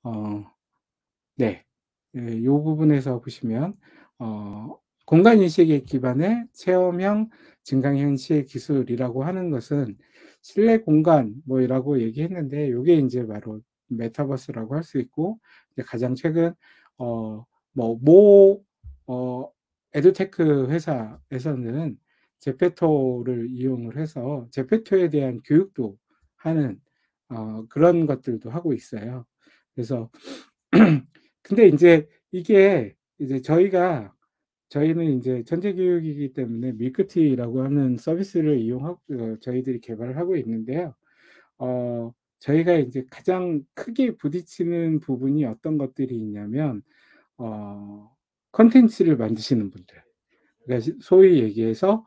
어 네. 예, 요 부분에서 보시면 어 공간 인식에 기반의 체험형 증강현실 기술이라고 하는 것은 실내 공간 뭐라고 얘기했는데 요게 인제 바로 메타버스라고 할 수 있고, 이제 가장 최근 어 뭐 에듀테크 회사에서는 제페토를 이용을 해서 제페토에 대한 교육도 하는 그런 것들도 하고 있어요. 그래서 근데 인제 이게 이제 저희는 인제 전자 교육이기 때문에 밀크티라고 하는 서비스를 이용하고 저희들이 개발을 하고 있는데요. 저희가 인제 가장 크게 부딪히는 부분이 어떤 것들이 있냐면 어 콘텐츠를 만드시는 분들, 그러니까 소위 얘기해서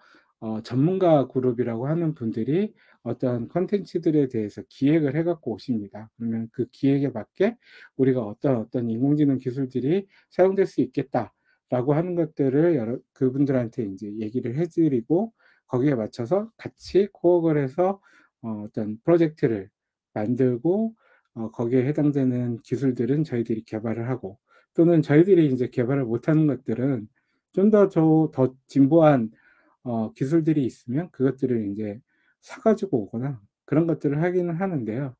전문가 그룹이라고 하는 분들이 어떤 콘텐츠들에 대해서 기획을 해 갖고 오십니다. 그러면 그 기획에 맞게 우리가 어떤 인공지능 기술들이 사용될 수 있겠다라고 하는 것들을 여러 그분들한테 인제 얘기를 해 드리고, 거기에 맞춰서 같이 코웍을 해서 어떤 프로젝트를 만들고, 거기에 해당되는 기술들은 저희들이 개발을 하고, 또는 저희들이 인제 개발을 못하는 것들은 좀 더 진보한 기술들이 있으면 그것들을 인제 사 가지고 오거나 그런 것들을 하기는 하는데요.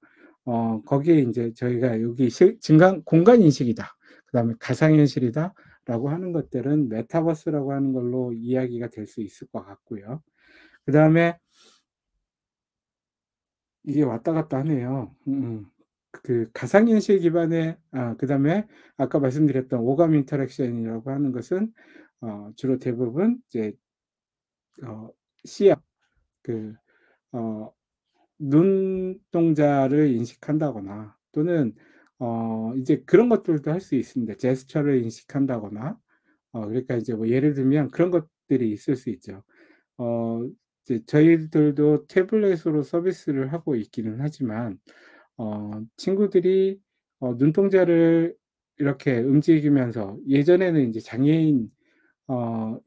거기에 인제 저희가 여기 증강 공간 인식이다, 그다음에 가상현실이다라고 하는 것들은 메타버스라고 하는 걸로 이야기가 될 수 있을 것 같고요. 그다음에 이게 왔다 갔다 하네요. 그 가상현실 기반의 그다음에 아까 말씀드렸던 오감 인터랙션이라고 하는 것은 주로 대부분 이제 시야, 그 어 눈동자를 인식한다거나, 또는 이제 그런 것들도 할 수 있습니다. 제스처를 인식한다거나, 그러니까 이제 뭐 예를 들면 그런 것들이 있을 수 있죠. 어 이제 저희들도 태블릿으로 서비스를 하고 있기는 하지만 친구들이 눈동자를 이렇게 움직이면서, 예전에는 인제 장애인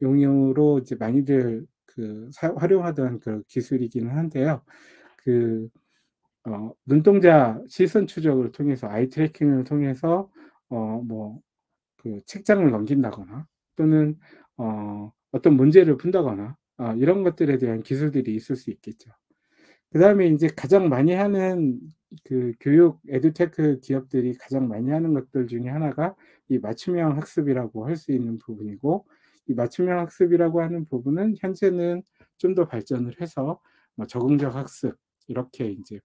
용으로 이제 많이들 그 사 활용하던 그 기술이기는 한데요. 그 눈동자 시선 추적을 통해서, 아이 트래킹을 통해서 뭐 그 책장을 넘긴다거나, 또는 어떤 문제를 푼다거나, 이런 것들에 대한 기술들이 있을 수 있겠죠. 그다음에 인제 가장 많이 하는 그 교육 에듀테크 기업들이 가장 많이 하는 것들 중에 하나가 이 맞춤형 학습이라고 할 수 있는 부분이고, 이 맞춤형 학습이라고 하는 부분은 현재는 좀 더 발전을 해서 뭐 적응적 학습 이렇게 인제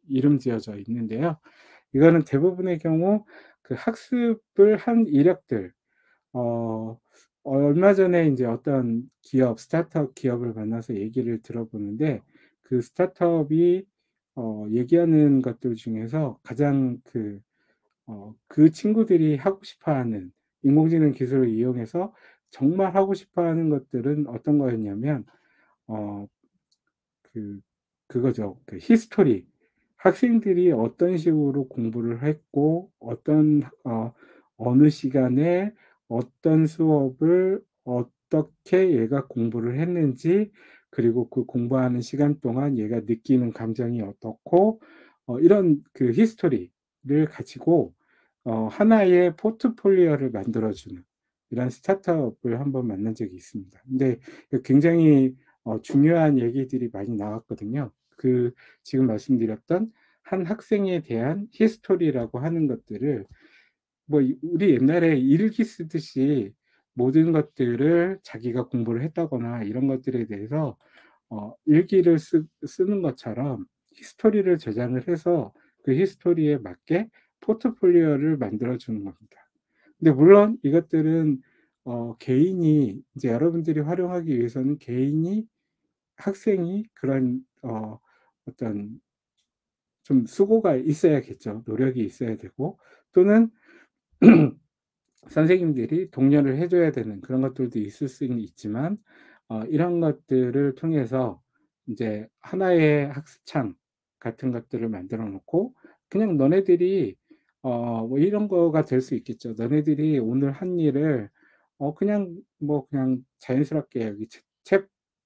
이름 지어져 있는데요. 이거는 대부분의 경우 그 학습을 한 이력들, 어 얼마 전에 인제 어떤 기업, 스타트업 기업을 만나서 얘기를 들어보는데, 그 스타트업이 얘기하는 것들 중에서 가장 그 친구들이 하고 싶어 하는 인공지능 기술을 이용해서 정말 하고 싶어 하는 것들은 어떤 거였냐면 어 그 그거죠. 그 히스토리. 학생들이 어떤 식으로 공부를 했고, 어느 시간에 어떤 수업을 어떻게 얘가 공부를 했는지, 그리고 그 공부하는 시간 동안 얘가 느끼는 감정이 어떻고, 이런 그 히스토리를 가지고 하나의 포트폴리오를 만들어 주는 이런 스타트업을 한번 만난 적이 있습니다. 근데 굉장히 중요한 얘기들이 많이 나왔거든요. 지금 말씀드렸던 한 학생에 대한 히스토리라고 하는 것들을, 뭐 우리 옛날에 일기 쓰듯이 모든 것들을 자기가 공부를 했다거나 이런 것들에 대해서 일기를 쓰는 것처럼 히스토리를 저장을 해서 그 히스토리에 맞게 포트폴리오를 만들어 주는 겁니다. 근데 물론 이것들은 개인이 이제 여러분들이 활용하기 위해서는 학생이 그런 어떤 좀 수고가 있어야겠죠. 노력이 있어야 되고, 또는 선생님들이 독려를 해 줘야 되는 그런 것들도 있을 수는 있지만, 이런 것들을 통해서 인제 하나의 학습창 같은 것들을 만들어 놓고, 그냥 너네들이 뭐 이런 거가 될 수 있겠죠. 너네들이 오늘 한 일을 그냥 자연스럽게 여기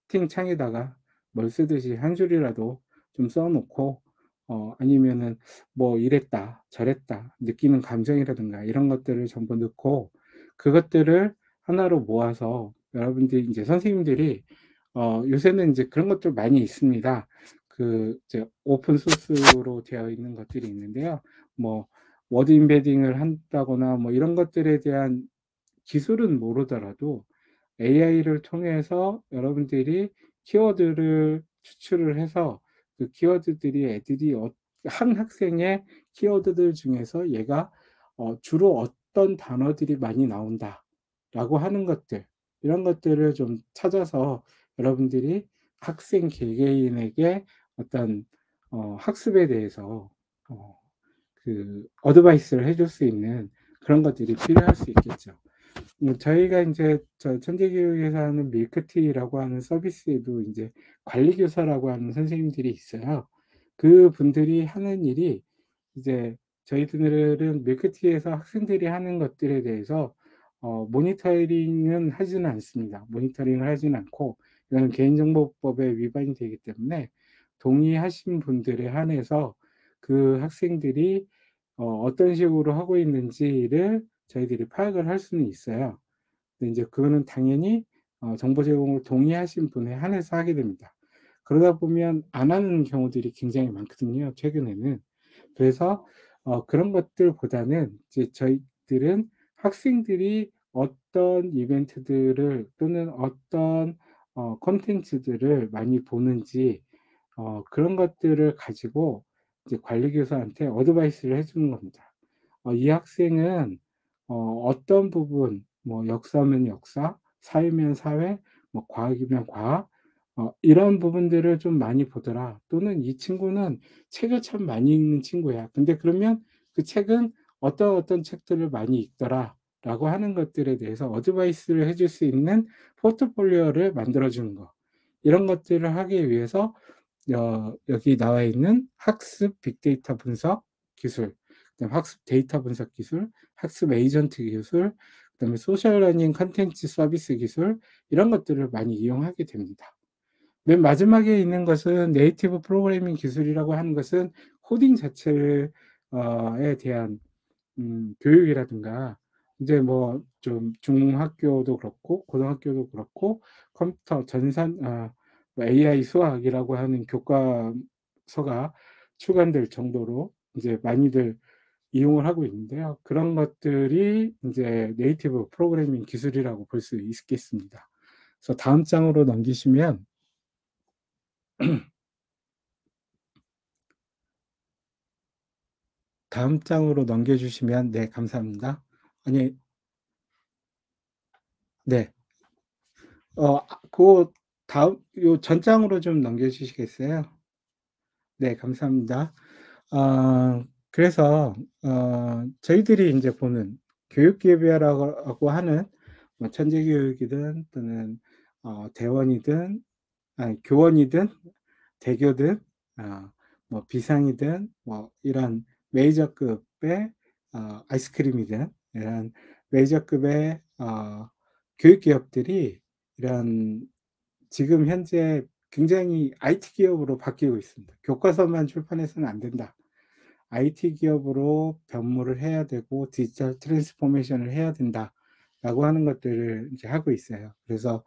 채팅창에다가 뭘 쓰듯이 한 줄이라도 좀 써 놓고 아니면은 뭐 이랬다 저랬다 느끼는 감정이라든가 이런 것들을 전부 넣고 그것들을 하나로 모아서 여러분들이 인제 선생님들이 요새는 인제 그런 것들 많이 있습니다. 그 이제 오픈 소스로 되어 있는 것들이 있는데요. 뭐 워드 임베딩을 한다거나 뭐 이런 것들에 대한 기술은 모르더라도 AI를 통해서 여러분들이 키워드를 추출을 해서 그 키워드들이 애들이 한 학생의 키워드들 중에서 얘가 주로 어떤 단어들이 많이 나온다라고 하는 것들 이런 것들을 좀 찾아서 여러분들이 학생 개개인에게 어떤 학습에 대해서 어 어드바이스를 해줄 수 있는 그런 것들이 필요할 수 있겠죠. 저희가 인제 천재교육에서 하는 밀크티라고 하는 서비스에도 인제 관리교사라고 하는 선생님들이 있어요. 그분들이 하는 일이 이제 저희들은 밀크티에서 학생들이 하는 것들에 대해서 모니터링은 하지는 않습니다. 모니터링을 하지는 않고 이거는 개인정보법에 위반이 되기 때문에 동의하신 분들에 한해서 그 학생들이 어떤 식으로 하고 있는지를 저희들이 파악을 할 수는 있어요. 근데 인제 그거는 당연히 정보 제공을 동의하신 분에 한해서 하게 됩니다. 그러다 보면 안 하는 경우들이 굉장히 많거든요, 최근에는. 그래서 그런 것들보다는 이제 저희들은 학생들이 어떤 이벤트들을 또는 어떤 콘텐츠들을 많이 보는지 그런 것들을 가지고 이제 관리 교사한테 어드바이스를 해 주는 겁니다. 이 학생은 어떤 부분 뭐 역사면 역사, 사회면 사회, 뭐 과학이면 과학 이런 부분들을 좀 많이 보더라. 또는 이 친구는 책을 참 많이 읽는 친구야. 근데 그러면 그 책은 어떤 책들을 많이 읽더라라고 하는 것들에 대해서 어드바이스를 해줄 수 있는 포트폴리오를 만들어 주는 거. 이런 것들을 하기 위해서 여기 나와 있는 학습 빅데이터 분석 기술, 그다음에 학습 데이터 분석 기술, 학습 에이전트 기술, 그다음에 소셜 러닝 콘텐츠 서비스 기술 이런 것들을 많이 이용하게 됩니다. 맨 마지막에 있는 것은 네이티브 프로그래밍 기술이라고 하는 것은 코딩 자체를 에 대한 교육이라든가 인제 뭐 좀 중학교도 그렇고 고등학교도 그렇고 컴퓨터 전산 뭐 AI 수학이라고 하는 교과서가 출간될 정도로 이제 많이들 이용을 하고 있는데요. 그런 것들이 인제 네이티브 프로그래밍 기술이라고 볼 수 있겠습니다. 그래서 다음 장으로 넘겨 주시면 네 감사합니다. 아니 네. 고 다음 요 전장으로 좀 넘겨 주시겠어요? 네 감사합니다. 그래서 저희들이 인제 보는 교육 기업이라고 하는 뭐 천재교육이든 또는 대원이든 아니 교원이든 대교든 뭐 비상이든 뭐 이런 메이저급의 아이스크림이든 이런 메이저급의 교육 기업들이 이런 지금 현재 굉장히 IT 기업으로 바뀌고 있습니다. 교과서만 출판해서는 안 된다. IT 기업으로 변모를 해야 되고 디지털 트랜스포메이션을 해야 된다라고 하는 것들을 이제 하고 있어요. 그래서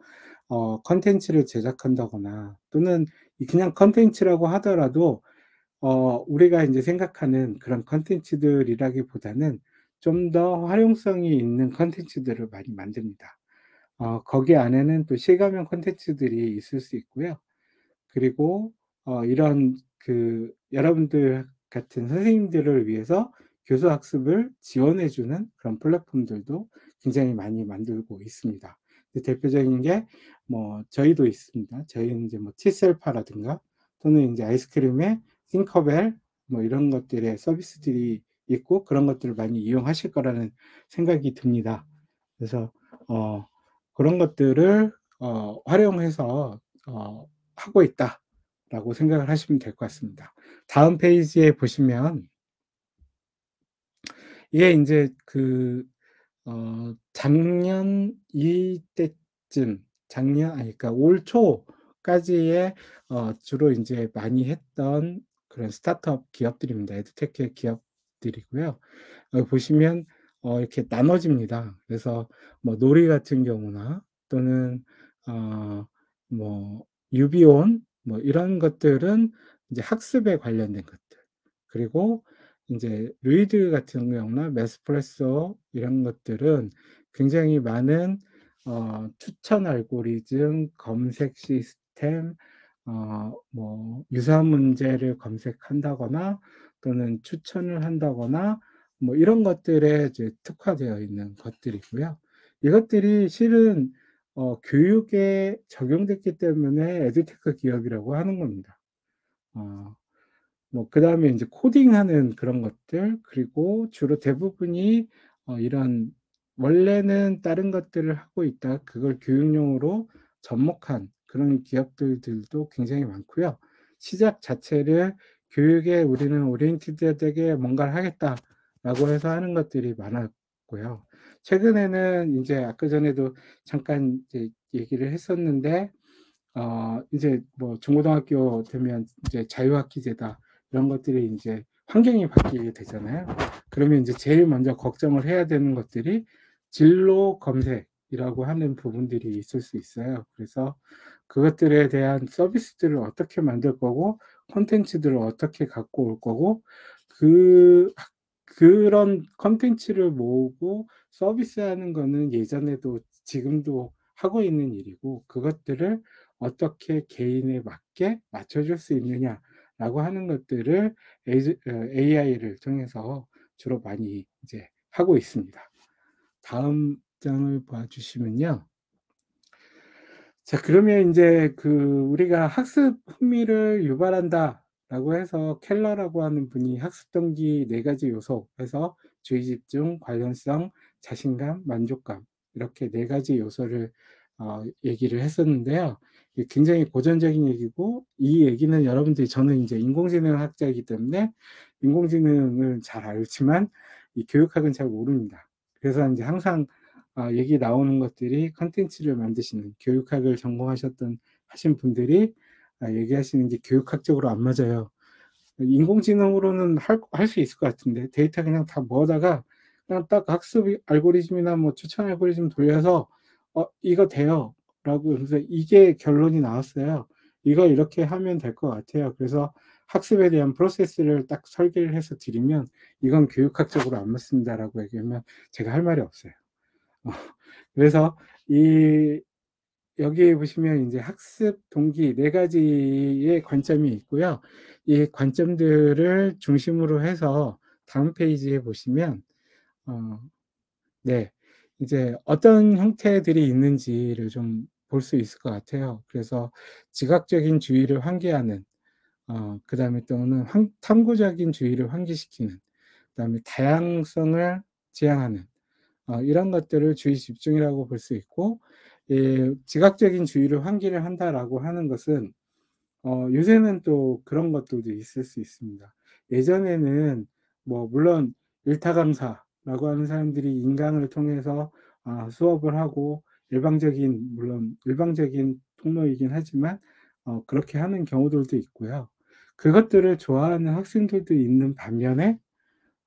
콘텐츠를 제작한다거나 또는 이 그냥 콘텐츠라고 하더라도 우리가 인제 생각하는 그런 콘텐츠들이라기보다는 좀 더 활용성이 있는 콘텐츠들을 많이 만듭니다. 거기 안에는 또 실감형 콘텐츠들이 있을 수 있고요. 그리고 이런 여러분들 같은 선생님들을 위해서 교수 학습을 지원해 주는 그런 플랫폼들도 굉장히 많이 만들고 있습니다. 대표적인 게 뭐 저희도 있습니다. 저희는 이제 뭐 티셀파라든가 또는 인제 아이스크림의 팅커벨 뭐 이런 것들의 서비스들이 있고 그런 것들을 많이 이용하실 거라는 생각이 듭니다. 그래서 어 그런 것들을 활용해서 하고 있다라고 생각을 하시면 될 것 같습니다. 다음 페이지에 보시면 이게 인제 작년 이때쯤 작년 아니 그러니까 올 초까지의 주로 인제 많이 했던 그런 스타트업 기업들입니다. 에듀테크 기업들이고요. 여기 보시면 이렇게 나눠집니다. 그래서 뭐 놀이 같은 경우나 또는 어 뭐 유비온 뭐 이런 것들은 이제 학습에 관련된 것들. 그리고 인제 루이드 같은 경우나 메스프레소 이런 것들은 굉장히 많은 추천 알고리즘, 검색 시스템, 뭐 유사 문제를 검색한다거나 또는 추천을 한다거나 뭐 이런 것들에 이제 특화되어 있는 것들이고요. 이것들이 실은 교육에 적용됐기 때문에 에듀테크 기업이라고 하는 겁니다. 어 뭐 그다음에 인제 코딩하는 그런 것들 그리고 주로 대부분이 이런 원래는 다른 것들을 하고 있다 그걸 교육용으로 접목한 그런 기업들도 굉장히 많고요. 시작 자체를 '교육에 우리는 오리엔티드되게 뭔가를 하겠다.'라고 해서 하는 것들이 많았고요. 최근에는 인제 아까 전에도 잠깐 이제 얘기를 했었는데 이제 뭐 중고등학교 되면 이제 자유학기제다 이런 것들이 인제 환경이 바뀌게 되잖아요. 그러면 인제 제일 먼저 걱정을 해야 되는 것들이 진로 검색이라고 하는 부분들이 있을 수 있어요. 그래서 그것들에 대한 서비스들을 어떻게 만들 거고 콘텐츠들을 어떻게 갖고 올 거고 그런 콘텐츠를 모으고 서비스하는 거는 예전에도 지금도 하고 있는 일이고 그것들을 어떻게 개인에 맞게 맞춰 줄 수 있느냐라고 하는 것들을 AI를 통해서 주로 많이 이제 하고 있습니다. 다음 장을 봐 주시면요. 자 그러면 인제 우리가 "학습 흥미를 유발한다."라고 해서 켈러라고 하는 분이 학습 동기 4 가지 요소 해서 주의 집중, 관련성, 자신감, 만족감 이렇게 4 가지 요소를 얘기를 했었는데요. 이게 굉장히 고전적인 얘기고 이 얘기는 여러분들이 저는 인제 인공지능 학자이기 때문에 인공지능을 잘 알지만 이 교육학은 잘 모릅니다. 그래서 인제 항상 얘기 나오는 것들이 콘텐츠를 만드시는 교육학을 전공하셨던 하신 분들이 얘기하시는 게 교육학적으로 안 맞아요. 인공지능으로는 할 수 있을 것 같은데 데이터 그냥 다 모아다가 그냥 딱 학습 알고리즘이나 뭐 추천 알고리즘 돌려서 이거 돼요."라고 그래서 이게 결론이 나왔어요. "이거 이렇게 하면 될 것 같아요." 그래서 학습에 대한 프로세스를 딱 설계를 해서 드리면 "이건 교육학적으로 안 맞습니다."라고 얘기하면 제가 할 말이 없어요. 어 그래서 이 여기 보시면 인제 학습 동기 4 가지의 관점이 있고요. 이 관점들을 중심으로 해서 다음 페이지에 보시면 어 네 이제 어떤 형태들이 있는지를 좀 볼 수 있을 것 같아요. 그래서 지각적인 주의를 환기하는 그다음에 또는 탐구적인 주의를 환기시키는 그다음에 다양성을 지향하는 이런 것들을 주의 집중이라고 볼 수 있고 지각적인 주의를 환기를 한다라고 하는 것은 요새는 또 그런 것들도 있을 수 있습니다. 예전에는 뭐 물론 일타강사라고 하는 사람들이 인강을 통해서 수업을 하고 물론 일방적인 통로이긴 하지만 그렇게 하는 경우들도 있고요. 그것들을 좋아하는 학생들도 있는 반면에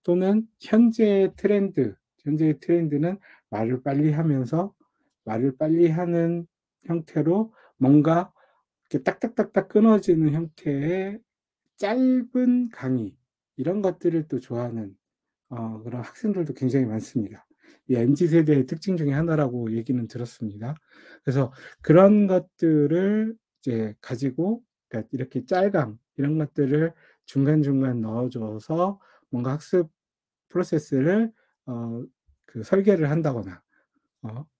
또는 현재의 트렌드는 말을 빨리 하면서 말을 빨리 하는 형태로 뭔가 이렇게 딱딱딱딱 끊어지는 형태의 짧은 강의 이런 것들을 또 좋아하는 그런 학생들도 굉장히 많습니다. 이 MZ 세대의 특징 중에 하나라고 얘기는 들었습니다. 그래서 그런 것들을 이제 가지고 그러니까 이렇게 짤강 이런 것들을 중간중간 넣어 줘서 뭔가 학습 프로세스를 어 설계를 한다거나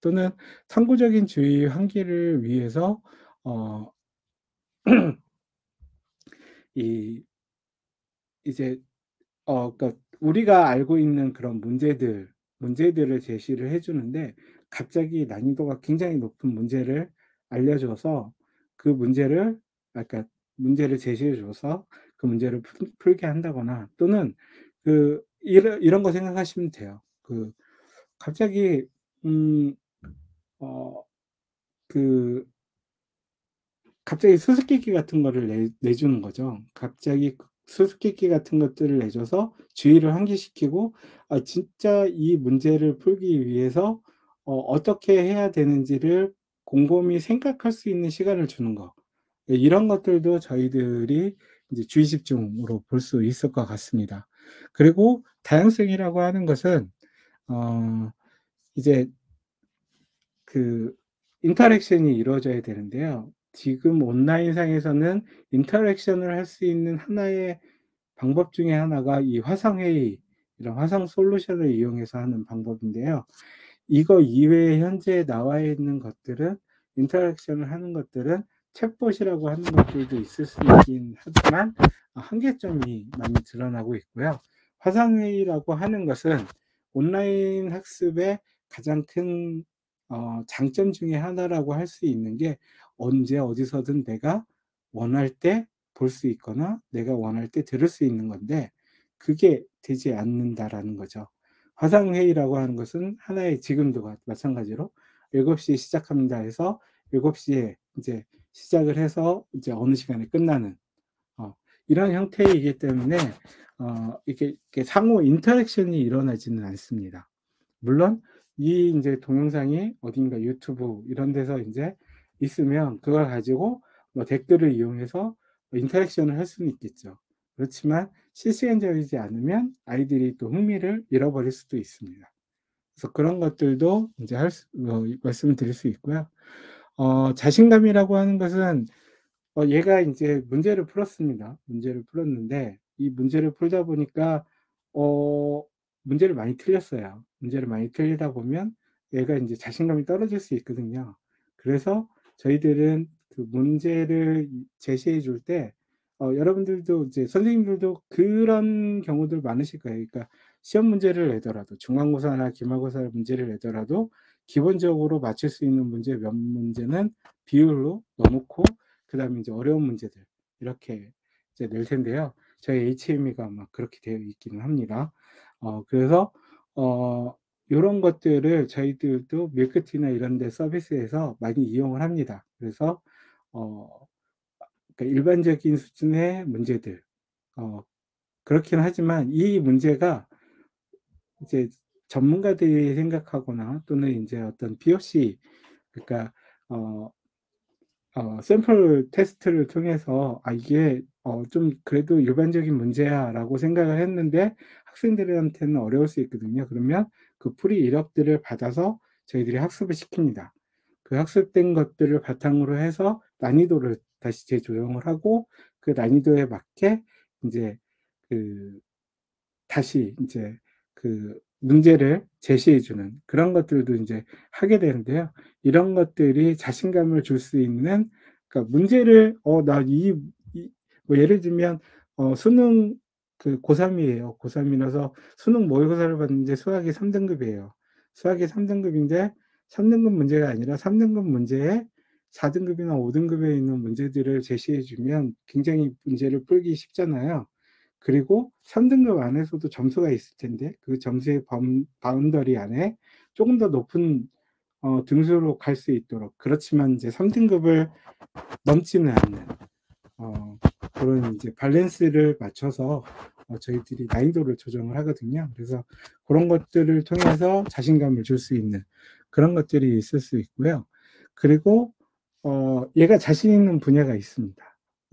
또는 탐구적인 주의 환기를 위해서 어 이 이제 그러니까 우리가 알고 있는 그런 문제들을 제시를 해 주는데 갑자기 난이도가 굉장히 높은 문제를 알려 줘서 그 문제를 그러니까 문제를 제시해 줘서 그 문제를 풀게 한다거나 또는 이런 거 생각하시면 돼요. 갑자기 음 어 그 갑자기 수수께끼 같은 거를 내주는 거죠. 갑자기 수수께끼 같은 것들을 내줘서 주의를 환기시키고 진짜 이 문제를 풀기 위해서 어떻게 해야 되는지를 곰곰이 생각할 수 있는 시간을 주는 거. 예, 이런 것들도 저희들이 이제 주의 집중으로 볼 수 있을 것 같습니다. 그리고 다양성이라고 하는 것은 어 이제 그 인터랙션이 이루어져야 되는데요. 지금 온라인상에서는 인터랙션을 할 수 있는 하나의 방법 중에 하나가 이 화상회의, 이런 화상 솔루션을 이용해서 하는 방법인데요. 이거 이외에 현재 나와 있는 것들은, 인터랙션을 하는 것들은 챗봇이라고 하는 것들도 있을 수 있긴 하지만 한계점이 많이 드러나고 있고요. 화상회의라고 하는 것은 온라인 학습의 가장 큰 장점 중에 하나라고 할 수 있는 게, 언제 어디서든 내가 원할 때 볼 수 있거나 내가 원할 때 들을 수 있는 건데, 그게 되지 않는다라는 거죠. 화상회의라고 하는 것은 하나의, 지금도 마찬가지로 7시에 시작합니다 해서 7시에 이제 시작을 해서 이제 어느 시간에 끝나는 어 이런 형태이기 때문에 이렇게 상호 인터랙션이 일어나지는 않습니다. 물론 이 인제 동영상이 어딘가 유튜브 이런 데서 인제 있으면 그걸 가지고 뭐 댓글을 이용해서 인터랙션을 할 수는 있겠죠. 그렇지만 실시간적이지 않으면 아이들이 또 흥미를 잃어버릴 수도 있습니다. 그래서 그런 것들도 인제 말씀을 드릴 수 있고요. 자신감이라고 하는 것은 얘가 인제 문제를 풀었습니다. 문제를 풀었는데 이 문제를 풀다 보니까 어 문제를 많이 틀렸어요. 문제를 많이 틀리다 보면 얘가 인제 자신감이 떨어질 수 있거든요. 그래서 저희들은 그 문제를 제시해 줄 때 여러분들도 이제 선생님들도 그런 경우들 많으실 거예요. 그러니까 시험 문제를 내더라도, 중간고사나 기말고사 문제를 내더라도 기본적으로 맞출 수 있는 문제 몇 문제는 비율로 넣어 놓고 그다음에 이제 어려운 문제들 이렇게 이제 낼 텐데요. 저희 HME가 막 그렇게 되어 있기는 합니다. 그래서 어 요런 것들을 저희들도 밀크티나 이런 데 서비스에서 많이 이용을 합니다. 그래서 어 그러니까 일반적인 수준의 문제들, 어 그렇긴 하지만 이 문제가 이제 전문가들이 생각하거나 또는 인제 어떤 POC, 그러니까 어 샘플 테스트를 통해서 '아 이게 좀 그래도 일반적인 문제야.'라고 생각을 했는데 학생들한테는 어려울 수 있거든요. 그러면 그 풀이 이력들을 받아서 저희들이 학습을 시킵니다. 그 학습된 것들을 바탕으로 해서 난이도를 다시 재조정을 하고 그 난이도에 맞게 인제 그 다시 인제 그 문제를 제시해 주는 그런 것들도 인제 하게 되는데요. 이런 것들이 자신감을 줄 수 있는, 그러니까 문제를 나 뭐 예를 들면 수능 그 고3 이에요. 고3 이라서 수능 모의고사를 봤는데 수학이 3 등급이에요. 수학이 3 등급인데 3 등급 문제가 아니라 3 등급 문제에 4 등급이나 5 등급에 있는 문제들을 제시해 주면 굉장히 문제를 풀기 쉽잖아요. 그리고 3 등급 안에서도 점수가 있을 텐데 그 점수의 바운더리 안에 쪼금 더 높은 등수로 갈 수 있도록, 그렇지만 인제 3 등급을 넘지는 않는 어 그런 인제 밸런스를 맞춰서 저희들이 난이도를 조정을 하거든요. 그래서 고런 것들을 통해서 자신감을 줄 수 있는 그런 것들이 있을 수 있고요. 그리고 얘가 자신 있는 분야가 있습니다.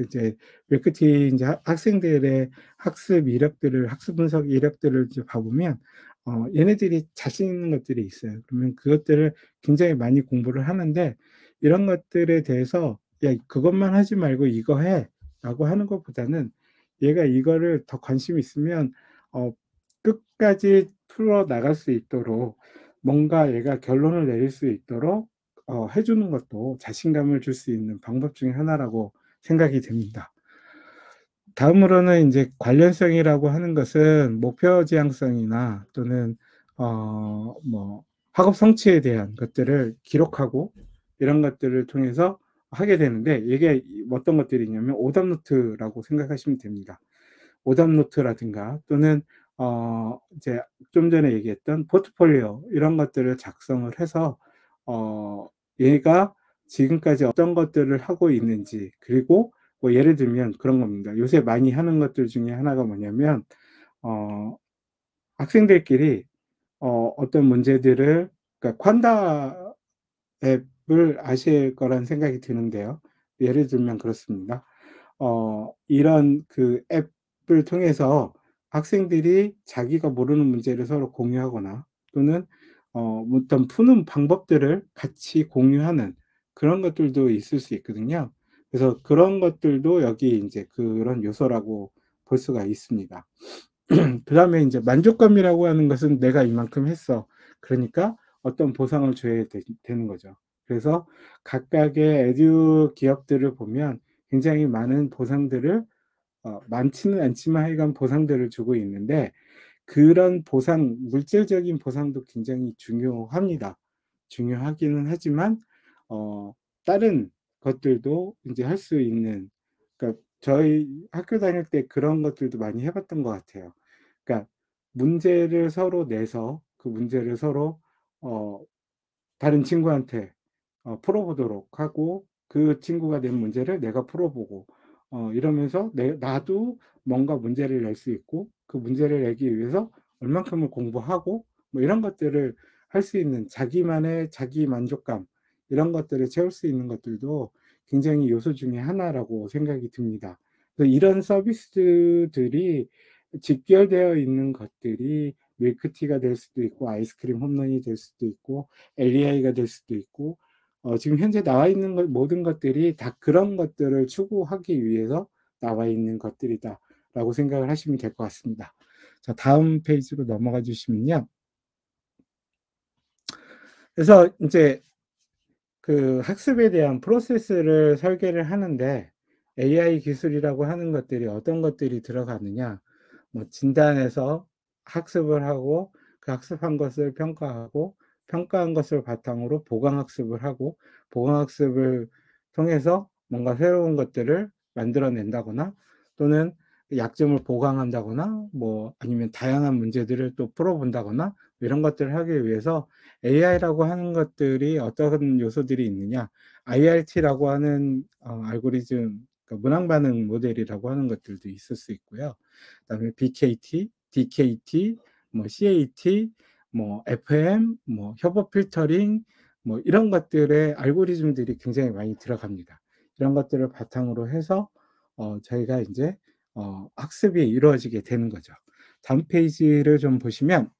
이제 밀크티 인제 학생들의 학습 이력들을, 학습 분석 이력들을 이제 봐 보면 얘네들이 자신 있는 것들이 있어요. 그러면 그것들을 굉장히 많이 공부를 하는데, 이런 것들에 대해서 "야 그것만 하지 말고 이거 해."라고 하는 것보다는 얘가 이거를 더 관심이 있으면 어 끝까지 풀어 나갈 수 있도록, 뭔가 얘가 결론을 내릴 수 있도록 해 주는 것도 자신감을 줄 수 있는 방법 중에 하나라고 생각이 됩니다. 다음으로는 인제 관련성이라고 하는 것은 목표 지향성이나 또는 뭐 학업 성취에 대한 것들을 기록하고 이런 것들을 통해서 하게 되는데, 이게 어떤 것들이냐면 오답 노트라고 생각하시면 됩니다. 오답 노트라든가 또는 이제 좀 전에 얘기했던 포트폴리오 이런 것들을 작성을 해서 얘가 지금까지 어떤 것들을 하고 있는지, 그리고 뭐 예를 들면 그런 겁니다. 요새 많이 하는 것들 중에 하나가 뭐냐면 어 학생들끼리 어떤 문제들을, 그러니까 퀀다 앱을 아실 거란 생각이 드는데요. 예를 들면 그렇습니다. 이런 그 앱을 통해서 학생들이 자기가 모르는 문제를 서로 공유하거나, 또는 어떤 푸는 방법들을 같이 공유하는 그런 것들도 있을 수 있거든요. 그래서 그런 것들도 여기 인제 그런 요소라고 볼 수가 있습니다. 그다음에 인제 만족감이라고 하는 것은 '내가 이만큼 했어.' 그러니까 어떤 보상을 줘야 되는 거죠. 그래서 각각의 에듀 기업들을 보면 굉장히 많은 보상들을, 많지는 않지만 하여간 보상들을 주고 있는데, 그런 보상, 물질적인 보상도 굉장히 중요합니다. 중요하기는 하지만 어 다른 것들도 인제 할 수 있는, 그러니까 저희 학교 다닐 때 그런 것들도 많이 해 봤던 것 같아요. 그러니까 문제를 서로 내서 그 문제를 서로 어 다른 친구한테 풀어 보도록 하고, 그 친구가 낸 문제를 내가 풀어 보고, 이러면서 나도 뭔가 문제를 낼 수 있고, 그 문제를 내기 위해서 얼만큼을 공부하고, 뭐 이런 것들을 할 수 있는 자기만의 자기 만족감, 이런 것들을 채울 수 있는 것들도 굉장히 요소 중에 하나라고 생각이 듭니다. 그래서 이런 서비스들이 직결되어 있는 것들이 밀크티가 될 수도 있고, 아이스크림 홈런이 될 수도 있고, LEI가 될 수도 있고, 지금 현재 나와 있는 것, 모든 것들이 다 그런 것들을 추구하기 위해서 나와 있는 것들이다라고 생각을 하시면 될 것 같습니다. 자, 다음 페이지로 넘어가 주시면요. 그래서 인제 그 학습에 대한 프로세스를 설계를 하는데, AI 기술이라고 하는 것들이 어떤 것들이 들어가느냐, 뭐 진단해서 학습을 하고, 그 학습한 것을 평가하고, 평가한 것을 바탕으로 보강 학습을 하고, 보강 학습을 통해서 뭔가 새로운 것들을 만들어 낸다거나, 또는 약점을 보강한다거나, 뭐 아니면 다양한 문제들을 또 풀어 본다거나, 이런 것들을 하기 위해서 AI라고 하는 것들이 어떤 요소들이 있느냐, IRT라고 하는 알고리즘, 그러니까 문항 반응 모델이라고 하는 것들도 있을 수 있고요. 그다음에 BKT, DKT, 뭐 CAT, 뭐 FM, 뭐 협업 필터링, 뭐 이런 것들의 알고리즘들이 굉장히 많이 들어갑니다. 이런 것들을 바탕으로 해서 저희가 인제 학습이 이루어지게 되는 거죠. 다음 페이지를 좀 보시면,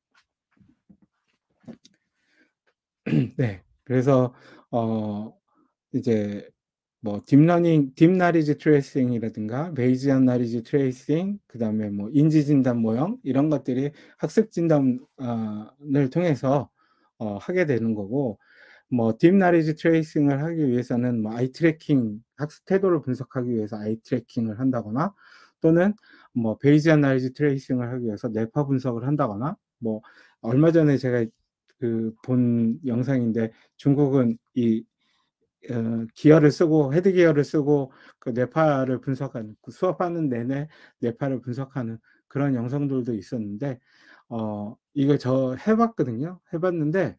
네. 그래서 어 이제 뭐 딥러닝 딥 나리지 트레이싱이라든가 베이지언 나리지 트레이싱, 그다음에 뭐 인지 진단 모형, 이런 것들이 학습 진단 을 통해서 하게 되는 거고, 뭐 딥 나리지 트레이싱을 하기 위해서는 뭐 아이 트래킹, 학습 태도를 분석하기 위해서 아이 트래킹을 한다거나, 또는 뭐 베이지언 나리지 트레이싱을 하기 위해서 뇌파 분석을 한다거나, 뭐 얼마 전에 제가 그 본 영상인데, 중국은 이 기어를 쓰고, 헤드 기어를 쓰고 그 뇌파를 분석하는, 그 수업하는 내내 뇌파를 분석하는 그런 영상들도 있었는데, 이거 저 해 봤거든요. 해 봤는데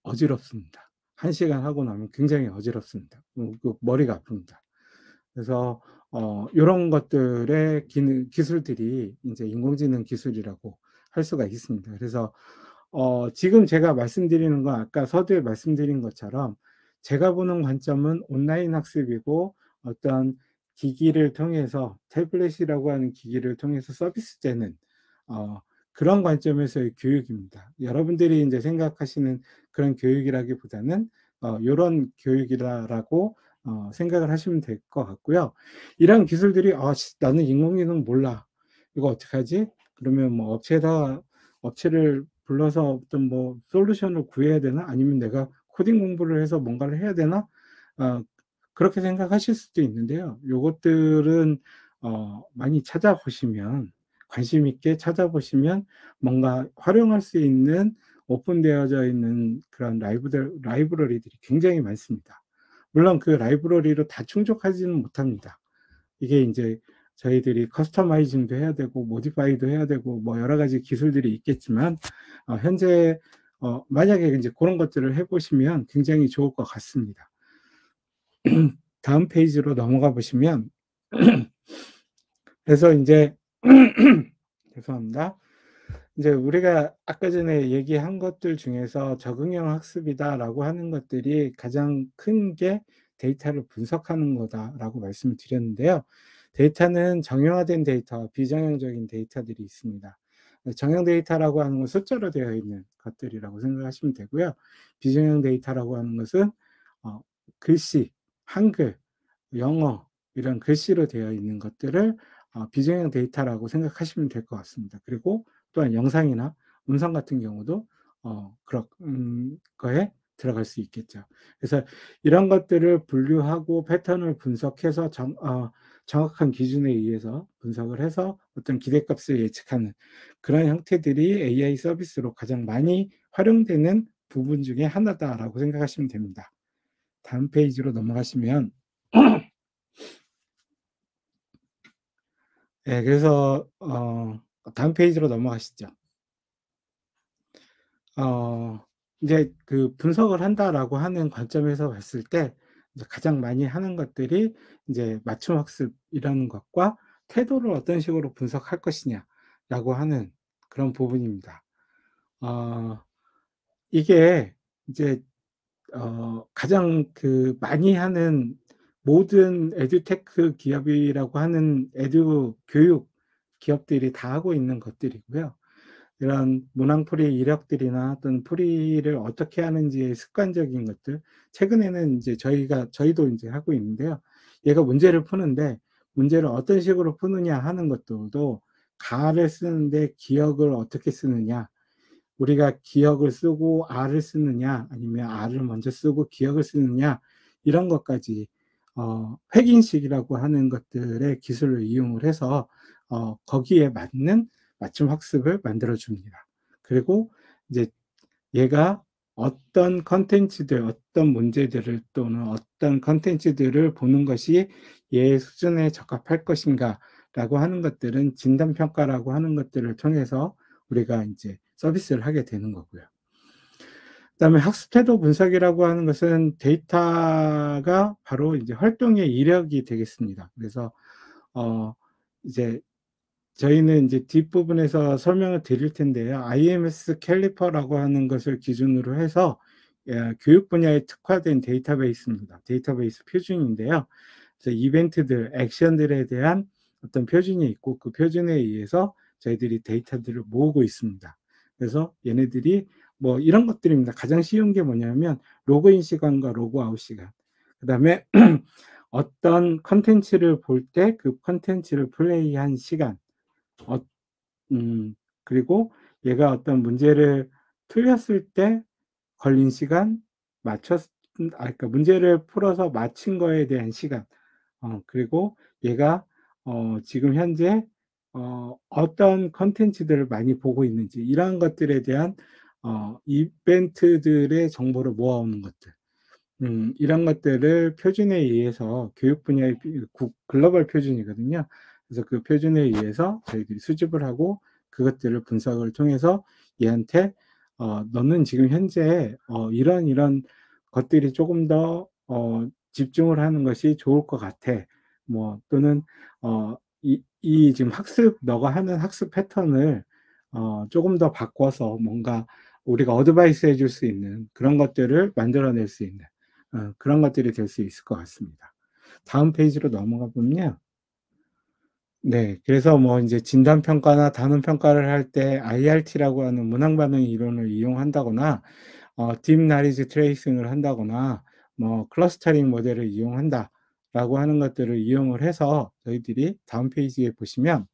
어지럽습니다. 1 시간 하고 나면 굉장히 어지럽습니다. 그 머리가 아픕니다. 그래서 요런 것들의 기술들이 인제 인공지능 기술이라고 할 수가 있습니다. 그래서 지금 제가 말씀드리는 건 아까 서두에 말씀드린 것처럼, 제가 보는 관점은 온라인 학습이고, 어떤 기기를 통해서, 태블릿이라고 하는 기기를 통해서 서비스되는 어 그런 관점에서의 교육입니다. 여러분들이 인제 생각하시는 그런 교육이라기보다는 요런 교육이다라고 생각을 하시면 될 것 같고요. 이런 기술들이 '아 나는 인공지능 몰라. 이거 어떡하지?' 그러면 뭐 업체를 불러서 어떤 뭐 솔루션을 구해야 되나? 아니면 내가 코딩 공부를 해서 뭔가를 해야 되나? 어 그렇게 생각하실 수도 있는데요. 요것들은 많이 찾아보시면, 관심 있게 찾아보시면 뭔가 활용할 수 있는, 오픈되어져 있는 그런 라이브러리들이 굉장히 많습니다. 물론 그 라이브러리로 다 충족하지는 못합니다. 이게 인제 저희들이 커스터마이징도 해야 되고 모디파이도 해야 되고 뭐 여러 가지 기술들이 있겠지만, 현재 만약에 인제 고런 것들을 해 보시면 굉장히 좋을 것 같습니다. 다음 페이지로 넘어가 보시면 그래서 인제 죄송합니다. 인제 우리가 아까 전에 얘기한 것들 중에서 "적응형 학습이다."라고 하는 것들이 가장 큰 게 "데이터를 분석하는 거다."라고 말씀을 드렸는데요. 데이터는 정형화된 데이터와 비정형적인 데이터들이 있습니다. 정형 데이터라고 하는 건 숫자로 되어 있는 것들이라고 생각하시면 되고요. 비정형 데이터라고 하는 것은 어 글씨, 한글, 영어 이런 글씨로 되어 있는 것들을 비정형 데이터라고 생각하시면 될 것 같습니다. 그리고 또한 영상이나 음성 같은 경우도 그런 거에 들어갈 수 있겠죠. 그래서 이런 것들을 분류하고 패턴을 분석해서 정확한 기준에 의해서 분석을 해서 어떤 기대값을 예측하는 그런 형태들이 AI 서비스로 가장 많이 활용되는 부분 중에 하나다라고 생각하시면 됩니다. 다음 페이지로 넘어가시면 예, 그래서 다음 페이지로 넘어가시죠. 어 인제 그 분석을 한다라고 하는 관점에서 봤을 때 이제 가장 많이 하는 것들이 인제 맞춤 학습이라는 것과 태도를 어떤 식으로 분석할 것이냐라고 하는 그런 부분입니다. 어 이게 이제 가장 그 많이 하는 모든 에듀테크 기업이라고 하는 교육 기업들이 다 하고 있는 것들이고요. 이런 문항풀이 이력들이나 어떤 풀이를 어떻게 하는지의 습관적인 것들, 최근에는 인제 저희도 인제 하고 있는데요. 얘가 문제를 푸는데 문제를 어떤 식으로 푸느냐 하는 것들도 가를 쓰는데 기억을 어떻게 쓰느냐, 우리가 기억을 쓰고 R을 쓰느냐 아니면 R을 먼저 쓰고 기억을 쓰느냐 이런 것까지 획인식이라고 하는 것들의 기술을 이용을 해서 거기에 맞는 맞춤 학습을 만들어 줍니다. 그리고 이제 얘가 어떤 콘텐츠들, 어떤 문제들을 또는 어떤 콘텐츠들을 보는 것이 얘의 수준에 적합할 것인가라고 하는 것들은 진단 평가라고 하는 것들을 통해서 우리가 인제 서비스를 하게 되는 거고요. 그다음에 학습 태도 분석이라고 하는 것은 데이터가 바로 이제 활동의 이력이 되겠습니다. 그래서 이제 저희는 이제 뒷부분에서 설명을 드릴 텐데요. IMS 캘리퍼라고 하는 것을 기준으로 해서 교육 분야에 특화된 데이터베이스입니다. 데이터베이스 표준인데요. 그래서 이벤트들, 액션들에 대한 어떤 표준이 있고 그 표준에 의해서 저희들이 데이터들을 모으고 있습니다. 그래서 얘네들이 뭐 이런 것들입니다. 가장 쉬운 게 뭐냐면 로그인 시간과 로그아웃 시간. 그다음에 어떤 콘텐츠를 볼 때 그 콘텐츠를 플레이한 시간. 어 그리고 얘가 어떤 문제를 틀렸을 때 걸린 시간, 맞췄 그러니까 문제를 풀어서 맞힌 거에 대한 시간, 그리고 얘가 지금 현재 어떤 콘텐츠들을 많이 보고 있는지 이러한 것들에 대한 이벤트들의 정보를 모아오는 것들. 이런 것들을 표준에 의해서 교육 분야의 글로벌 표준이거든요. 그래서 그 표준에 의해서 저희들이 수집을 하고 그것들을 분석을 통해서 얘한테 "너는 지금 현재 이런 것들이 조금 더 집중을 하는 것이 좋을 것 같아." 뭐 또는 이 지금 너가 하는 학습 패턴을 조금 더 바꿔서 뭔가 우리가 어드바이스 해줄 수 있는 그런 것들을 만들어낼 수 있는 그런 것들이 될 수 있을 것 같습니다. 다음 페이지로 넘어가 보면요. 네. 그래서 뭐 인제 진단 평가나 단원 평가를 할 때 IRT라고 하는 문항 반응 이론을 이용한다거나 딥 나리지 트레이싱을 한다거나 뭐 클러스터링 모델을 이용한다라고 하는 것들을 이용을 해서 저희들이 다음 페이지에 보시면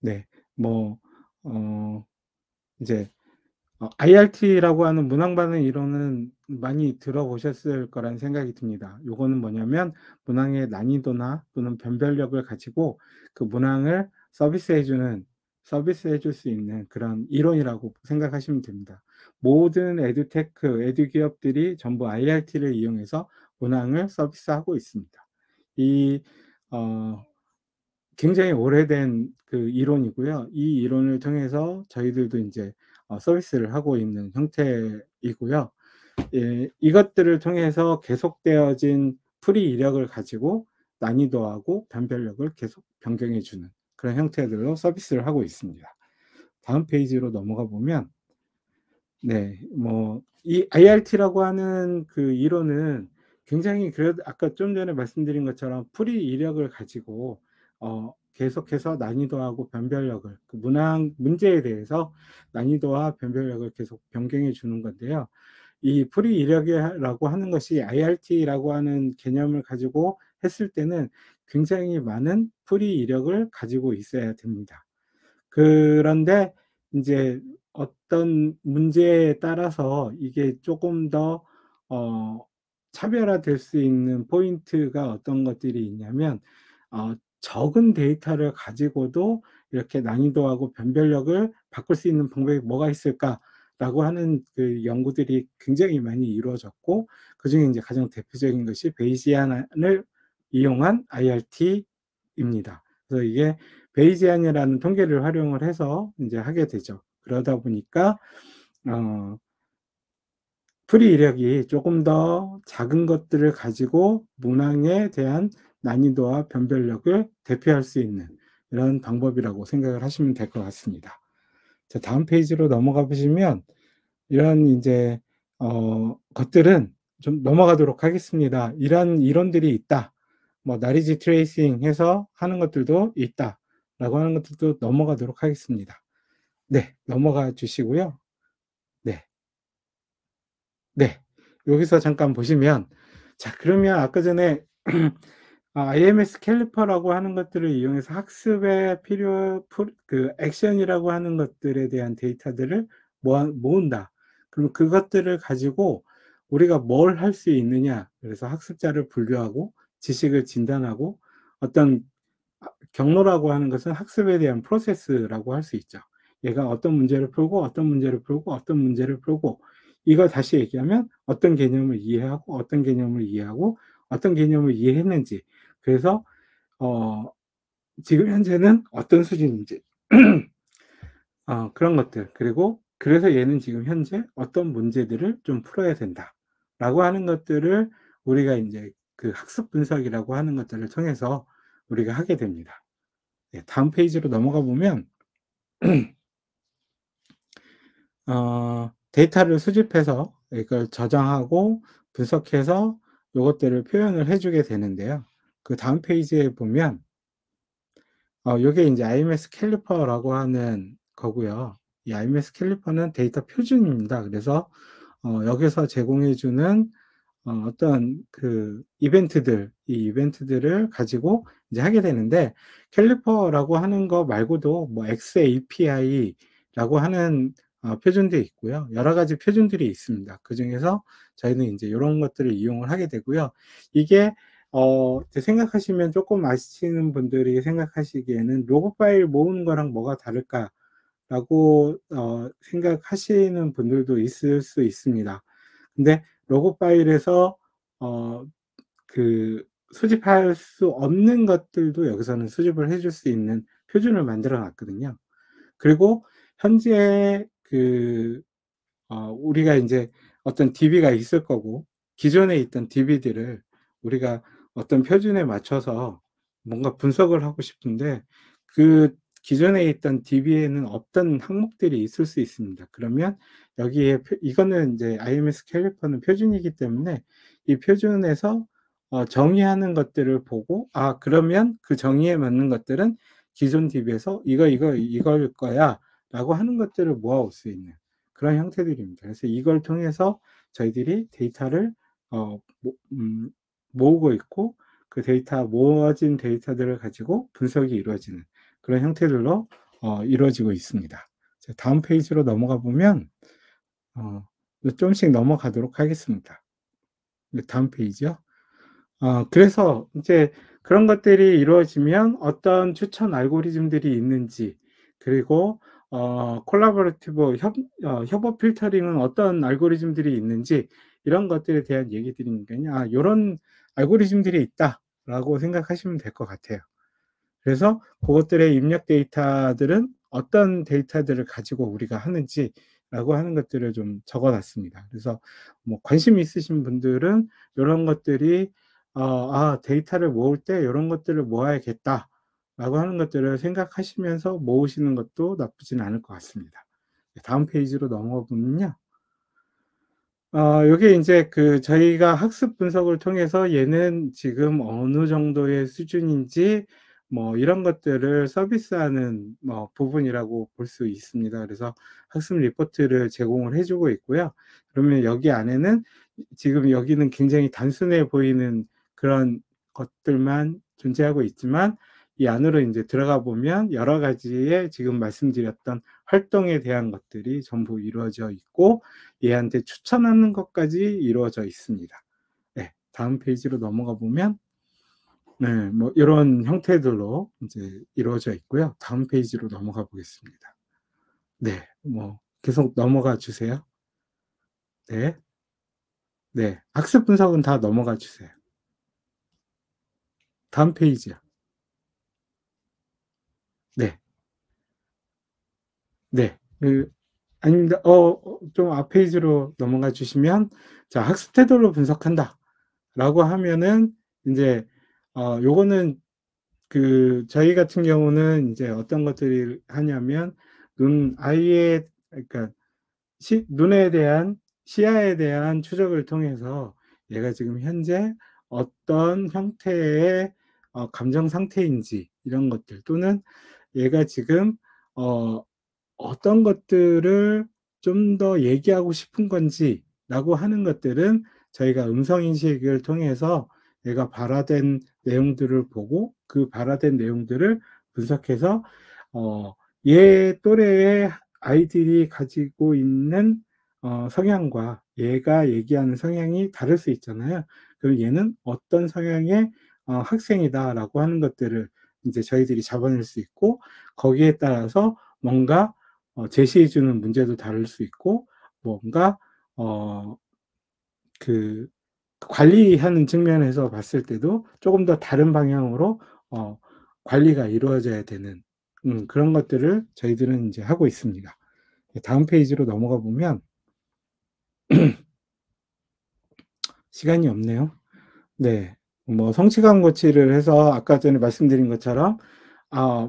네 뭐 이제 IRT라고 하는 문항 반응 이론은 많이 들어보셨을 거란 생각이 듭니다. 요거는 뭐냐면 문항의 난이도나 또는 변별력을 가지고 그 문항을 서비스해 줄 수 있는 그런 이론이라고 생각하시면 됩니다. 모든 에듀 기업들이 전부 IRT를 이용해서 문항을 서비스하고 있습니다. 이 어 굉장히 오래된 그 이론이고요. 이 이론을 통해서 저희들도 인제 서비스를 하고 있는 형태이고요. 예, 이것들을 통해서 계속되어진 풀이 이력을 가지고 난이도하고 변별력을 계속 변경해 주는 그런 형태들로 서비스를 하고 있습니다. 다음 페이지로 넘어가 보면 네. 뭐 이 IRT라고 하는 그 이론은 굉장히 그래도 아까 좀 전에 말씀드린 것처럼 풀이 이력을 가지고 계속해서 난이도하고 변별력을 그 문제에 대해서 난이도와 변별력을 계속 변경해 주는 건데요. 이 풀이 이력이라고 하는 것이 IRT라고 하는 개념을 가지고 했을 때는 굉장히 많은 풀이 이력을 가지고 있어야 됩니다. 그런데 인제 어떤 문제에 따라서 이게 쪼금 더 어 차별화될 수 있는 포인트가 어떤 것들이 있냐면 적은 데이터를 가지고도 이렇게 난이도하고 변별력을 바꿀 수 있는 방법이 뭐가 있을까라고 하는 그 연구들이 굉장히 많이 이루어졌고 그중에 인제 가장 대표적인 것이 베이지안을 이용한 IRT입니다. 그래서 이게 베이지안이라는 통계를 활용을 해서 인제 하게 되죠. 그러다 보니까 어 풀이 이력이 조금 더 작은 것들을 가지고 문항에 대한 난이도와 변별력을 대표할 수 있는 이런 방법이라고 생각을 하시면 될 것 같습니다. 자, 다음 페이지로 넘어가 보시면 이런 인제 것들은 좀 넘어가도록 하겠습니다. "이런 이론들이 있다." 뭐 "나리지 트레이싱 해서 하는 것들도 있다."라고 하는 것들도 넘어가도록 하겠습니다. 네. 넘어가 주시고요. 네. 네. 여기서 잠깐 보시면 자, 그러면 아까 전에 IMS 캘리퍼라고 하는 것들을 이용해서 학습에 필요 그 액션이라고 하는 것들에 대한 데이터들을 모은다. 그럼 그것들을 가지고 우리가 뭘 할 수 있느냐. 그래서 학습자를 분류하고 지식을 진단하고 어떤 경로라고 하는 것은 학습에 대한 프로세스라고 할 수 있죠. 얘가 어떤 문제를 풀고 어떤 문제를 풀고 어떤 문제를 풀고 이걸 다시 얘기하면 어떤 개념을 이해하고 어떤 개념을 이해하고 어떤 개념을 이해했는지 그래서 어 지금 현재는 어떤 수준인지 그런 것들 그리고 그래서 얘는 지금 현재 어떤 문제들을 좀 풀어야 된다라고 하는 것들을 우리가 인제 그 학습 분석이라고 하는 것들을 통해서 우리가 하게 됩니다. 네, 다음 페이지로 넘어가 보면 데이터를 수집해서 이걸 저장하고 분석해서 요것들을 표현을 해 주게 되는데요. 그 다음 페이지에 보면 요게 인제 IMS 캘리퍼라고 하는 거고요. 이 IMS 캘리퍼는 데이터 표준입니다. 그래서 여기서 제공해 주는 어떤 그 이벤트들, 이 이벤트들을 가지고 이제 하게 되는데 캘리퍼라고 하는 거 말고도 뭐 XAPI라고 하는 표준도 있고요. 여러 가지 표준들이 있습니다. 그중에서 저희는 인제 요런 것들을 이용을 하게 되고요. 이게 이제 생각하시면 쪼끔 아시는 분들이 생각하시기에는 '로그 파일 모으는 거랑 뭐가 다를까?'라고 생각하시는 분들도 있을 수 있습니다. 근데 로그 파일에서 어 그 수집할 수 없는 것들도 여기서는 수집을 해줄 수 있는 표준을 만들어 놨거든요. 그리고 현재 우리가 인제 어떤 DB가 있을 거고 기존에 있던 DB들을 우리가 어떤 표준에 맞춰서 뭔가 분석을 하고 싶은데 그 기존에 있던 DB에는 없던 항목들이 있을 수 있습니다. 그러면 여기에 이거는 인제 IMS 캘리퍼는 표준이기 때문에 이 표준에서 정의하는 것들을 보고 '아, 그러면 그 정의에 맞는 것들은 기존 DB에서 이거일 거야.'라고 하는 것들을 모아 올 수 있는 그런 형태들입니다. 그래서 이걸 통해서 저희들이 데이터를 어 모 모으고 있고 그 모아진 데이터들을 가지고 분석이 이루어지는 그런 형태들로 이루어지고 있습니다. 자, 다음 페이지로 넘어가 보면 어 좀씩 넘어가도록 하겠습니다. 네, 다음 페이지요. 그래서 인제 그런 것들이 이루어지면 어떤 추천 알고리즘들이 있는지 그리고 콜라보레이티브 협업 필터링은 어떤 알고리즘들이 있는지 이런 것들에 대한 얘기들이니깐요. '아, 요런 알고리즘들이 있다.'라고 생각하시면 될 것 같아요. 그래서 고것들의 입력 데이터들은 어떤 데이터들을 가지고 우리가 하는지 라고 하는 것들을 좀 적어 놨습니다. 그래서 뭐 관심 있으신 분들은 요런 것들이 '아 데이터를 모을 때 요런 것들을 모아야겠다.'라고 하는 것들을 생각하시면서 모으시는 것도 나쁘지는 않을 것 같습니다. 네, 다음 페이지로 넘어가 보면요. 요게 인제 그 저희가 학습 분석을 통해서 얘는 지금 어느 정도의 수준인지 뭐 이런 것들을 서비스하는 뭐 부분이라고 볼 수 있습니다. 그래서 학습 리포트를 제공을 해 주고 있고요. 그러면 여기 안에는 지금 여기는 굉장히 단순해 보이는 그런 것들만 존재하고 있지만 이 안으로 인제 들어가 보면 여러 가지의 지금 말씀드렸던 활동에 대한 것들이 전부 이루어져 있고 얘한테 추천하는 것까지 이루어져 있습니다. 네. 다음 페이지로 넘어가 보면 네 뭐 요런 형태들로 인제 이루어져 있고요. 다음 페이지로 넘어가 보겠습니다. 네. 뭐 계속 넘어가 주세요. 네. 네. 학습 분석은 다 넘어가 주세요. 다음 페이지요. 네. 네. 아닙니다. 좀 앞 페이지로 넘어가 주시면 자 "학습 태도를 분석한다."라고 하면은 인제 요거는 저희 같은 경우는 인제 어떤 것들을 하냐면 아이의 그러니까 눈에 대한 시야에 대한 추적을 통해서 얘가 지금 현재 어떤 형태의 감정 상태인지 이런 것들 또는 얘가 지금 어 어떤 것들을 좀 더 얘기하고 싶은 건지라고 하는 것들은 저희가 음성 인식을 통해서 얘가 발화된 내용들을 보고 그 발화된 내용들을 분석해서 어 얘 또래의 아이들이 가지고 있는 성향과 얘가 얘기하는 성향이 다를 수 있잖아요. 그럼 '얘는 어떤 성향의 학생이다.'라고 하는 것들을 인제 저희들이 잡아낼 수 있고 거기에 따라서 뭔가 제시해 주는 문제도 다를 수 있고 뭔가 어 그 관리하는 측면에서 봤을 때도 쪼금 더 다른 방향으로 어 관리가 이루어져야 되는 그런 것들을 저희들은 인제 하고 있습니다. 예 다음 페이지로 넘어가 보면 시간이 없네요. 네. 뭐 성취감 고치를 해서 아까 전에 말씀드린 것처럼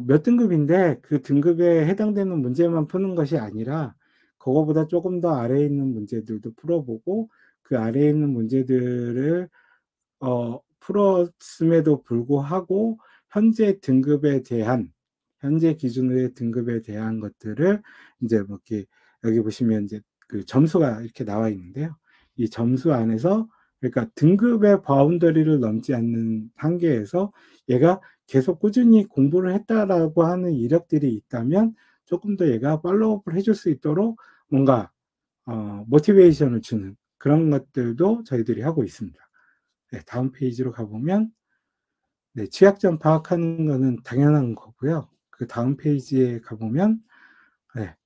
몇 등급인데 그 등급에 해당되는 문제만 푸는 것이 아니라 그거보다 쪼금 더 아래에 있는 문제들도 풀어 보고 그 아래에 있는 문제들을 풀었음에도 불구하고 현재 등급에 대한 현재 기준의 등급에 대한 것들을 인제 뭐 이렇게 여기 보시면 인제 그 점수가 이렇게 나와 있는데요. 이 점수 안에서 그러니까 등급의 바운더리를 넘지 않는 한계에서 얘가 계속 꾸준히 공부를 했다라고 하는 이력들이 있다면 쪼끔 더 얘가 팔로우업을 해줄 수 있도록 뭔가 모티베이션을 주는 그런 것들도 저희들이 하고 있습니다. 네 다음 페이지로 가 보면 네 취약점 파악하는 거는 당연한 거고요. 그다음 페이지에 가 보면 네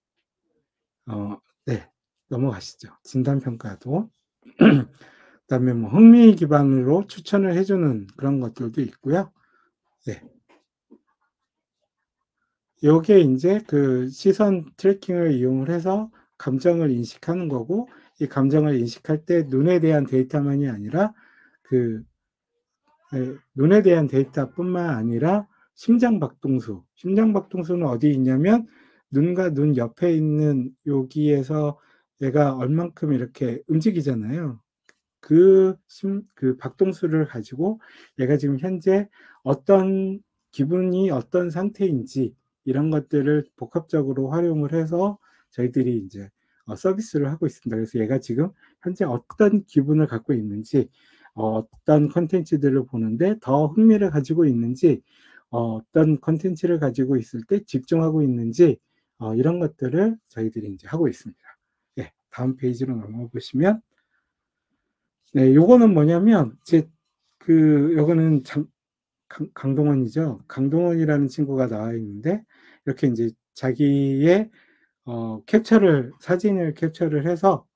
네 넘어가시죠. 진단 평가도 그다음에 뭐 흥미 기반으로 추천을 해 주는 그런 것들도 있고요. 네. 요게 인제 그 시선 트래킹을 이용을 해서 감정을 인식하는 거고 이 감정을 인식할 때 눈에 대한 데이터만이 아니라 그 눈에 대한 데이터뿐만 아니라 심장 박동수는 어디에 있냐면 눈과 눈 옆에 있는 여기에서 얘가 얼만큼 이렇게 움직이잖아요. 그 박동수를 가지고 얘가 지금 현재 어떤 기분이 어떤 상태인지 이런 것들을 복합적으로 활용을 해서 저희들이 인제 서비스를 하고 있습니다. 그래서 얘가 지금 현재 어떤 기분을 갖고 있는지 어떤 콘텐츠들을 보는데 더 흥미를 가지고 있는지 어떤 콘텐츠를 가지고 있을 때 집중하고 있는지 이런 것들을 저희들이 인제 하고 있습니다. 예. 다음 페이지로 넘어가 보시면 네 요거는 뭐냐면 요거는 강동원이죠. 강동원이라는 친구가 나와 있는데 이렇게 인제 자기의 사진을 캡처를 해서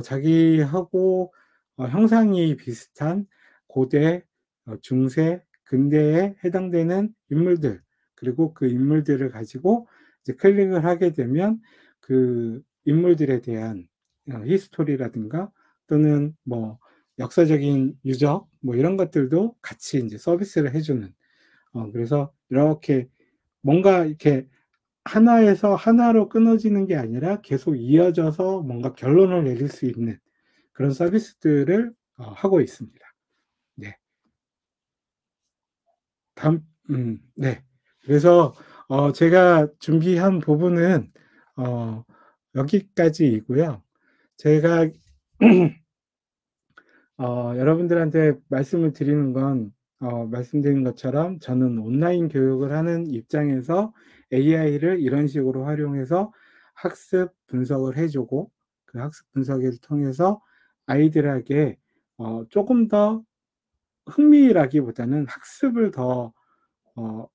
자기하고 형상이 비슷한 고대, 중세, 근대에 해당되는 인물들 그리고 그 인물들을 가지고 이제 클릭을 하게 되면 그 인물들에 대한 히스토리라든가 또는 뭐 역사적인 유적 뭐 이런 것들도 같이 인제 서비스를 해 주는, 그래서 이렇게 뭔가 이렇게 하나에서 하나로 끊어지는 게 아니라 계속 이어져서 뭔가 결론을 내릴 수 있는 그런 서비스들을 하고 있습니다. 네. 다음 네. 그래서 제가 준비한 부분은 어 여기까지이고요. 제가 여러분들한테 말씀을 드리는 건 말씀드린 것처럼 저는 온라인 교육을 하는 입장에서 AI를 이런 식으로 활용해서 학습 분석을 해 주고 그 학습 분석을 통해서 아이들에게 쪼금 더 흥미라기보다는 학습을 더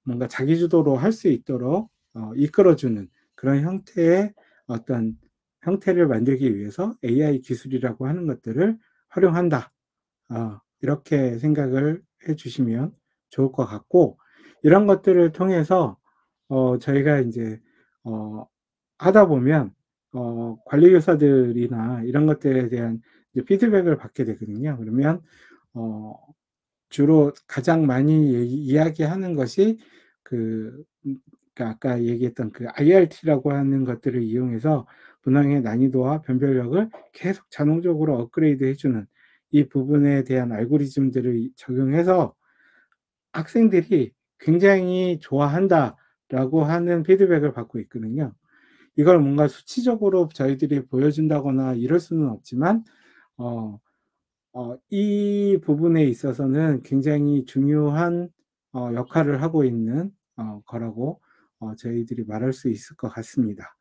뭔가 자기주도로 할 수 있도록 이끌어 주는 그런 형태의 어떤 형태를 만들기 위해서 'AI 기술이라고 하는 것들을 활용한다.' 이렇게 생각을 해 주시면 좋을 것 같고, 이런 것들을 통해서 저희가 인제 어 하다 보면 관리 교사들이나 이런 것들에 대한 이제 피드백을 받게 되거든요. 그러면 어 주로 가장 많이 이야기하는 것이 그 그러니까 아까 얘기했던 그 IRT라고 하는 것들을 이용해서 문항의 난이도와 변별력을 계속 자동적으로 업그레이드해 주는 이 부분에 대한 알고리즘들을 적용해서 학생들이 굉장히 좋아한다라고 하는 피드백을 받고 있거든요. 이걸 뭔가 수치적으로 저희들이 보여준다거나 이럴 수는 없지만 어 이 부분에 있어서는 굉장히 중요한 역할을 하고 있는 거라고 저희들이 말할 수 있을 것 같습니다.